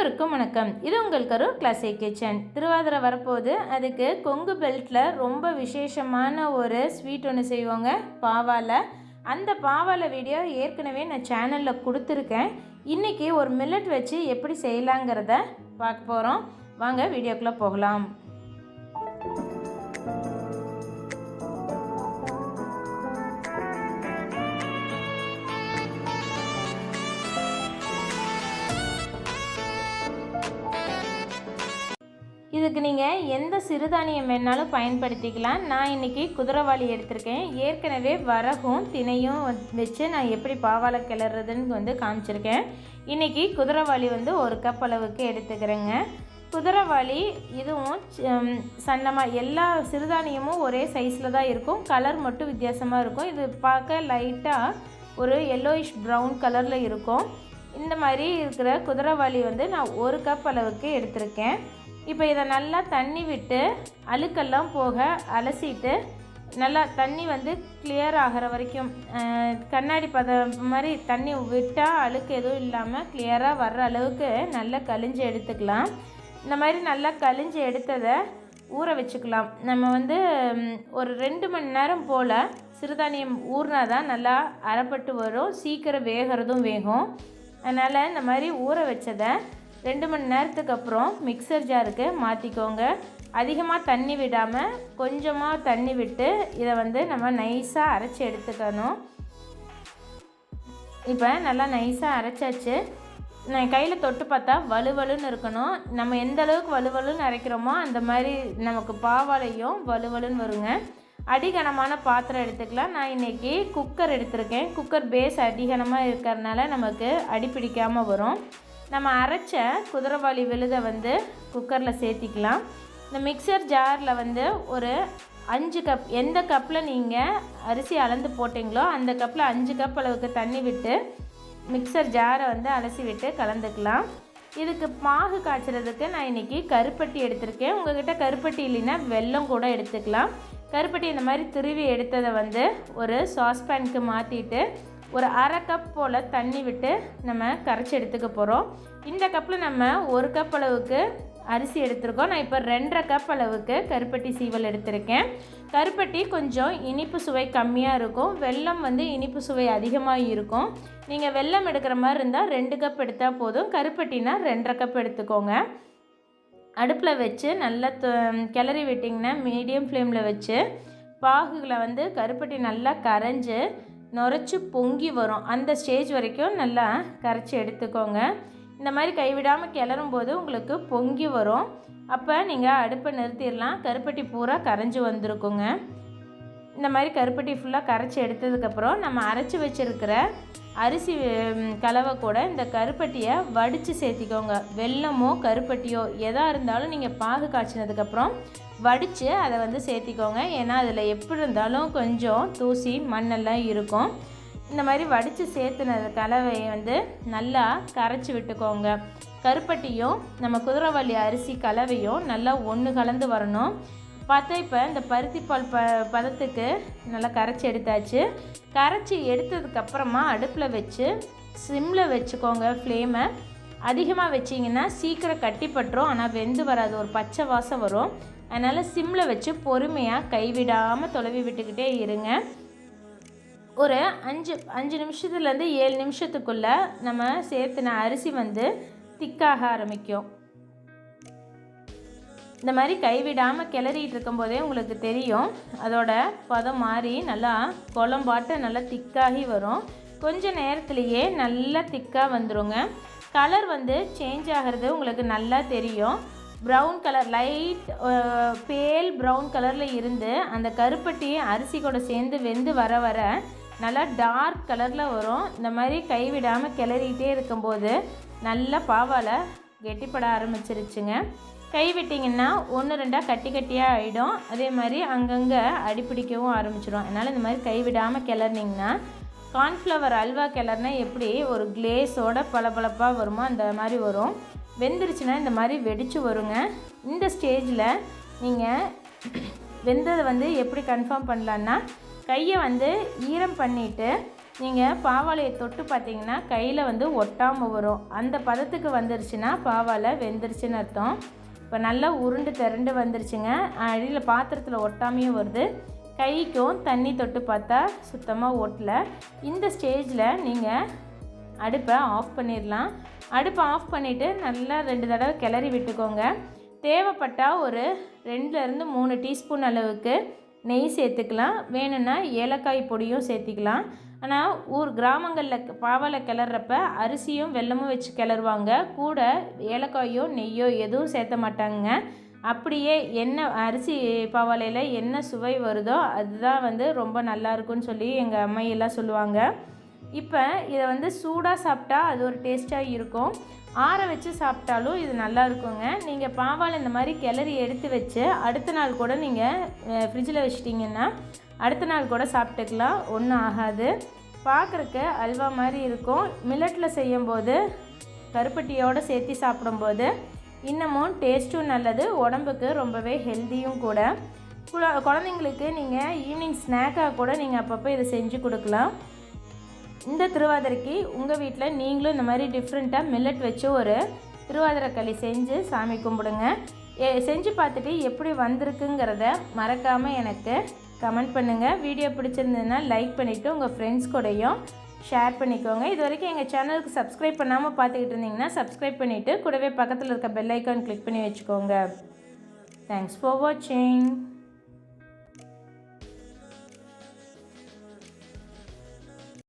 அனைவருக்கும் வணக்கம். இது உங்கள் கரு கிளாசிக் கிச்சன். திருவாதிரை வரப்போகுது. அதுக்கு கொங்கு பெல்ட்டில் ரொம்ப விசேஷமான ஒரு ஸ்வீட் ஒன்று செய்வோங்க, பாவாலை. அந்த பாவாலை வீடியோ ஏற்கனவே நான் சேனலில் கொடுத்துருக்கேன். இன்றைக்கி ஒரு மில்லட் வச்சு எப்படி செய்யலாங்கிறத பார்க்க போகிறோம். வாங்க வீடியோக்குள்ளே போகலாம். இதுக்கு நீங்கள் எந்த சிறுதானியம் வேணாலும் பயன்படுத்திக்கலாம். நான் இன்றைக்கி குதிரைவாளி எடுத்திருக்கேன். ஏற்கனவே வரகும் தினையும் வச்சு நான் எப்படி பாவாலை கிளறதுன்னு காமிச்சிருக்கேன். இன்றைக்கி குதிரைவாளி ஒரு கப் அளவுக்கு எடுத்துக்கிறேங்க. குதிரைவாளி இதுவும் சன்னமாக, எல்லா சிறுதானியமும் ஒரே சைஸில் தான் இருக்கும். கலர் மட்டும் வித்தியாசமாக இருக்கும். இது பார்க்க லைட்டாக ஒரு எல்லோயிஷ் ப்ரௌன் கலரில் இருக்கும். இந்த மாதிரி இருக்கிற குதிரைவாளி நான் ஒரு கப் அளவுக்கு எடுத்திருக்கேன். இப்போ இதை நல்லா தண்ணி விட்டு அழுக்கெல்லாம் போக அலசிட்டு, நல்லா தண்ணி கிளியர் ஆகிற வரைக்கும், கண்ணாடி மாதிரி தண்ணி விட்டால் அழுக்கு எதுவும் இல்லாமல் கிளியராக வர்ற அளவுக்கு நல்லா கழிஞ்சு எடுத்துக்கலாம். இந்த மாதிரி நல்லா கழிஞ்சு எடுத்ததை ஊற வச்சுக்கலாம். நம்ம ஒரு 2 மணி நேரம் போல் சிறுதானியம் ஊறினா தான் நல்லா அரைப்பட்டு வரும், சீக்கிரம் வேகிறதும் வேகும். அதனால் இந்த மாதிரி ஊற வச்சதை 2 மணி நேரத்துக்கு அப்புறம் மிக்சர் ஜாருக்கு மாற்றிக்கோங்க. அதிகமாக தண்ணி விடாமல் கொஞ்சமாக தண்ணி விட்டு இதை நம்ம நைஸாக அரைச்சி எடுத்துக்கணும். இப்போ நல்லா நைஸாக அரைச்சாச்சு. நான் கையில் தொட்டு பார்த்தா வலுவலுன்னு இருக்கணும். நம்ம எந்த அளவுக்கு வலுவலுன்னு அரைக்கிறோமோ அந்த மாதிரி நமக்கு பாவாலையும் வலுவலுன்னு வருங்க. அடிகனமான பாத்திரம் எடுத்துக்கலாம். நான் இன்றைக்கி குக்கர் எடுத்திருக்கேன். குக்கர் பேஸ் அடிகனமாக இருக்கிறதுனால நமக்கு அடி பிடிக்காமல் வரும். நம்ம அரைச்ச குதிரைவாளி விழுதை குக்கரில் சேர்த்திக்கலாம். இந்த மிக்சர் ஜாரில் ஒரு 5 கப், எந்த கப்பில் நீங்கள் அரிசி அளந்து போட்டிங்களோ அந்த கப்பில் 5 கப் அளவுக்கு தண்ணி விட்டு மிக்சர் ஜாரை அலசி விட்டு கலந்துக்கலாம். இதுக்கு பாகு காய்ச்சறதுக்கு நான் இன்றைக்கி கருப்பட்டி எடுத்திருக்கேன். உங்கள்கிட்ட கருப்பட்டி இல்லைன்னா வெல்லம் கூட எடுத்துக்கலாம். கருப்பட்டி இந்த மாதிரி துருவி எடுத்ததை ஒரு சாஸ்பேனுக்கு மாற்றிட்டு ஒரு 1/2 கப் போல் தண்ணி விட்டு நம்ம கரைச்சி எடுத்துக்க போகிறோம். இந்த கப்பில் நம்ம 1 கப் அளவுக்கு அரிசி எடுத்துருக்கோம். நான் இப்போ 2.5 கப் அளவுக்கு கருப்பட்டி சீவல் எடுத்திருக்கேன். கருப்பட்டி கொஞ்சம் இனிப்பு சுவை கம்மியாக இருக்கும், வெல்லம் இனிப்பு சுவை அதிகமாக இருக்கும். நீங்கள் வெல்லம் எடுக்கிற மாதிரி இருந்தால் 2 கப் எடுத்தால் போதும். கருப்பட்டினா 2.5 கப் எடுத்துக்கோங்க. அடுப்பில் வச்சு நல்லா கிளறி விட்டிங்கன்னா மீடியம் ஃப்ளேமில் வச்சு பாகுகளை கருப்பட்டி நல்லா கரைஞ்சி நுரைச்சி பொங்கி வரும். அந்த ஸ்டேஜ் வரைக்கும் நல்லா கரைச்சி எடுத்துக்கோங்க. இந்த மாதிரி கைவிடாமல் கிளறும் போது உங்களுக்கு பொங்கி வரும். அப்போ நீங்கள் அடுப்பை நிறுத்திடலாம். கருப்பட்டி பூரா கரைஞ்சி வந்திருக்குங்க. இந்த மாதிரி கருப்பட்டி ஃபுல்லாக கரைச்சி எடுத்ததுக்கப்புறம் நம்ம அரைச்சி வச்சுருக்கிற அரிசி கலவை கூட இந்த கருப்பட்டியை வடித்து சேர்த்திக்கோங்க. வெல்லமோ கருப்பட்டியோ எதாக இருந்தாலும் நீங்கள் பாகு காய்ச்சினதுக்கப்புறம் வடித்து அதை சேர்த்திக்கோங்க. ஏன்னா அதில் எப்படி இருந்தாலும் கொஞ்சம் தூசி மண்ணெல்லாம் இருக்கும். இந்த மாதிரி வடித்து சேர்த்துனது கலவையை நல்லா கரைச்சி விட்டுக்கோங்க. கருப்பட்டியும் நம்ம குதிரைவாளி அரிசி கலவையும் நல்லா ஒன்று கலந்து வரணும். பார்த்தா இப்போ இந்த பருத்திப்பால் பதத்துக்கு நல்லா கரைச்சி எடுத்தாச்சு. கரைச்சி எடுத்ததுக்கப்புறமா அடுப்பில் வச்சு சிம்மில் வச்சுக்கோங்க. ஃப்ளேமை அதிகமாக வச்சிங்கன்னா சீக்கிரம் கட்டிப்பட்டுரும், ஆனால் வெந்து வராது, ஒரு பச்சை வாசம் வரும். அதனால் சிம்மில் வச்சு பொறுமையாக கைவிடாமல் தொலைவி விட்டுக்கிட்டே இருங்க. ஒரு 5 நிமிஷத்துலேருந்து 7 நிமிஷத்துக்குள்ளே நம்ம சேர்த்துன அரிசி திக்காக ஆரம்பிக்கும். இந்த மாதிரி கைவிடாமல் கிளறிட்டு இருக்கும்போதே உங்களுக்கு தெரியும் அதோட பதம் மாறி நல்லா குழம்பாட்டு நல்லா திக்காகி வரும். கொஞ்சம் நேரத்துலையே நல்லா திக்காக வந்துடுங்க. கலர் சேஞ்ச் ஆகிறது உங்களுக்கு நல்லா தெரியும். ப்ரௌன் கலர், லைட் பேல் ப்ரௌன் கலரில் இருந்து அந்த கருப்பட்டி அரிசி கூட சேர்ந்து வெந்து வர வர நல்லா டார்க் கலரில் வரும். இந்த மாதிரி கைவிடாமல் கிளறிகிட்டே இருக்கும்போது நல்லா பாவாலை கெட்டிப்பட ஆரம்பிச்சிருச்சுங்க. கைவிட்டிங்கன்னா 1-2 கட்டி கட்டியாக ஆகிடும். அதே மாதிரி அங்கங்கே அடிப்பிடிக்கவும் ஆரம்பிச்சிடும். அதனால் இந்த மாதிரி கைவிடாமல் கிளறினீங்கன்னா கார்ன்ஃப்ளவர் அல்வா கிளறினா எப்படி ஒரு கிளேஸோட பளபளப்பாக வருமோ அந்த மாதிரி வரும். வெந்துருச்சுன்னா இந்த மாதிரி வெடித்து வருங்க. இந்த ஸ்டேஜில் நீங்கள் வெந்ததை எப்படி கன்ஃபார்ம் பண்ணலான்னா கையை ஈரம் பண்ணிவிட்டு நீங்கள் பாவாழையை தொட்டு பார்த்தீங்கன்னா கையில் வந்து ஒட்டாமல் வரும். அந்த பதத்துக்கு வந்துருச்சுன்னா பாவாழை வெந்துருச்சுன்னு அர்த்தம். இப்போ நல்லா உருண்டு திரண்டு வந்துருச்சுங்க. அடியில் பாத்திரத்தில் ஒட்டாமையும் வருது. கைக்கும் தண்ணி தொட்டு பார்த்தா சுத்தமாக ஒட்டல. இந்த ஸ்டேஜில் நீங்கள் அடுப்பை ஆஃப் பண்ணிடலாம். அடுப்பை ஆஃப் பண்ணிவிட்டு நல்லா 2 தடவை கிளறி விட்டுக்கோங்க. தேவைப்பட்டால் ஒரு 2லேருந்து 3 டீஸ்பூன் அளவுக்கு நெய் சேர்த்துக்கலாம். வேணும்னா ஏலக்காய் பொடியும் சேர்த்திக்கலாம். ஆனால் கிராமங்களில் பாவாழை கிளறப்ப அரிசியும் வெல்லமும் வச்சு கிளறுவாங்க. கூட ஏலக்காயோ நெய்யோ எதுவும் சேர்த்த மாட்டாங்க. அப்படியே என்ன அரிசி பாவாழையில் என்ன சுவை வருதோ அதுதான் வந்து ரொம்ப நல்லாயிருக்குன்னு சொல்லி எங்கள் அம்மையெல்லாம் சொல்லுவாங்க. இப்போ இதை வந்து சூடாக சாப்பிட்டா அது ஒரு டேஸ்ட்டாக இருக்கும். ஆற வச்சு சாப்பிட்டாலும் இது நல்லா இருக்குங்க. நீங்கள் பாவாழை இந்த மாதிரி கிளறி எடுத்து வச்சு அடுத்த நாள் கூட நீங்கள் ஃப்ரிட்ஜில் வச்சிட்டிங்கன்னா அடுத்த நாள் கூட சாப்பிட்டுக்கலாம், ஒன்றும் ஆகாது. பார்க்குறக்கு அல்வா மாதிரி இருக்கும். மில்லட்டில் செய்யும்போது கருப்பட்டியோடு சேர்த்து சாப்பிடும்போது இன்னமும் டேஸ்ட்டும் நல்லது, உடம்புக்கு ரொம்பவே ஹெல்த்தியும் கூட. குழந்தைங்களுக்கு நீங்கள் ஈவினிங் ஸ்நாக்காக கூட நீங்கள் அப்பப்போ இதை செஞ்சு கொடுக்கலாம். இந்த திருவாதிரைக்கு உங்கள் வீட்டில் நீங்களும் இந்த மாதிரி டிஃப்ரெண்ட்டாக மில்லட் வச்சு ஒரு திருவாதிரை களி செஞ்சு சாமி கும்பிடுங்க. செஞ்சு பார்த்துட்டு எப்படி வந்திருக்குங்கிறத மறக்காமல் எனக்கு கமெண்ட் பண்ணுங்கள். வீடியோ பிடிச்சிருந்ததுன்னா லைக் பண்ணிவிட்டு உங்கள் ஃப்ரெண்ட்ஸ் கூடயும் ஷேர் பண்ணிக்கோங்க. இது வரைக்கும் எங்கள் சேனலுக்கு சப்ஸ்கிரைப் பண்ணாமல் பார்த்துக்கிட்டு இருந்தீங்கன்னா சப்ஸ்கிரைப் பண்ணிவிட்டு கூடவே பக்கத்தில் இருக்க பெல் ஐக்கான் கிளிக் பண்ணி வச்சுக்கோங்க. தேங்க்ஸ் ஃபார் வாட்சிங்.